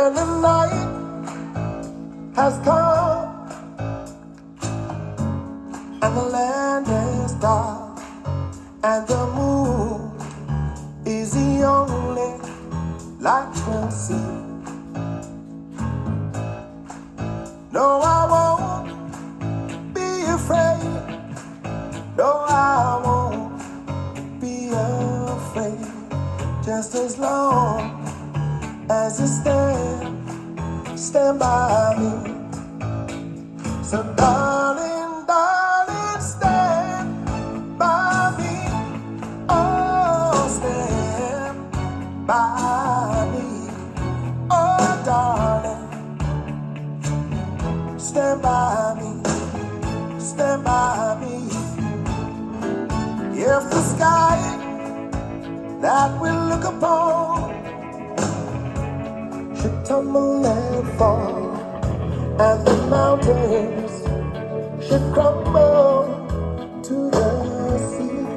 When the night has come and the land is dark and the moon is the only light we'll see. No, I won't be afraid. No, I won't be afraid. Just as long as you stand by me. So darling, darling, stand by me. Oh, stand by me. Oh, darling, stand by me. Stand by me. If the sky that we look upon should tumble and fall, and the mountains should crumble to the sea,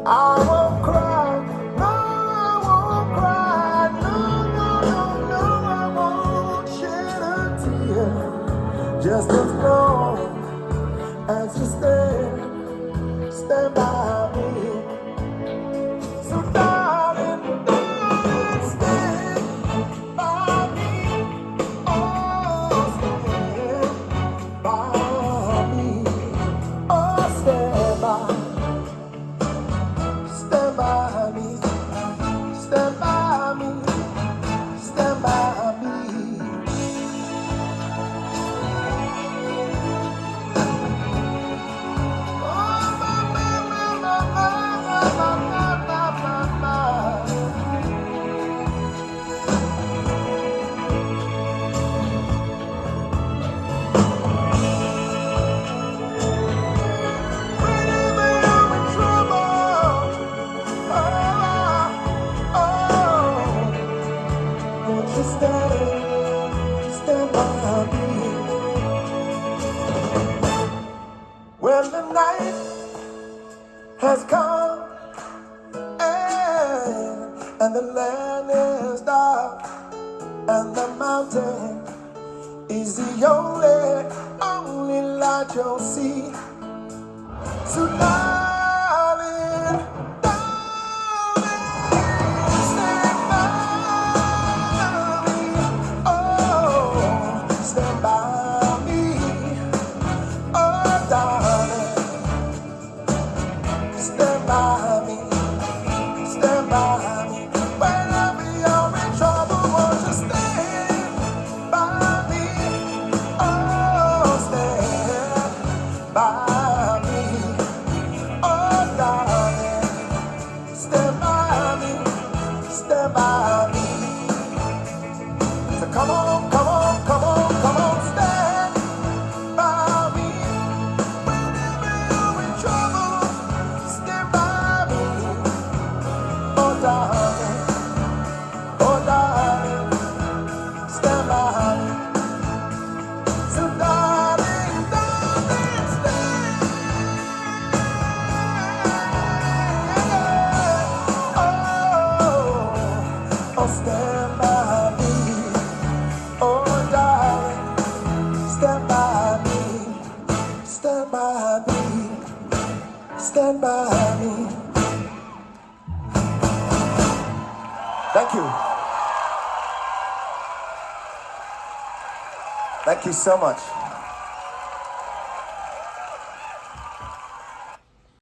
I won't cry, no, I won't cry, no, no, no, no, I won't shed a tear, just as long as you stand by me. So darling, darling, stand by me. Oh, stand by me. Oh, stand by me. Stand by me. Stand by me. Stand by me. When the night has come and the land is dark and the mountain is the only light you'll see. So darling, darling, stand by me. Oh, stand by me. Oh, darling, stand by me. Stand by me. Whenever you're in trouble, won't you stand by me? Oh, stand by me. Oh, darling, stand by me. Stand by me. So come on, come on, come on, come on, stand by me. Whenever you're in trouble, stand by me. Oh, darling, stand by me. So darling, darling, stand. Oh, stand by me. Oh, darling, stand by me. Stand by me. Stand by me. Thank you. Thank you so much.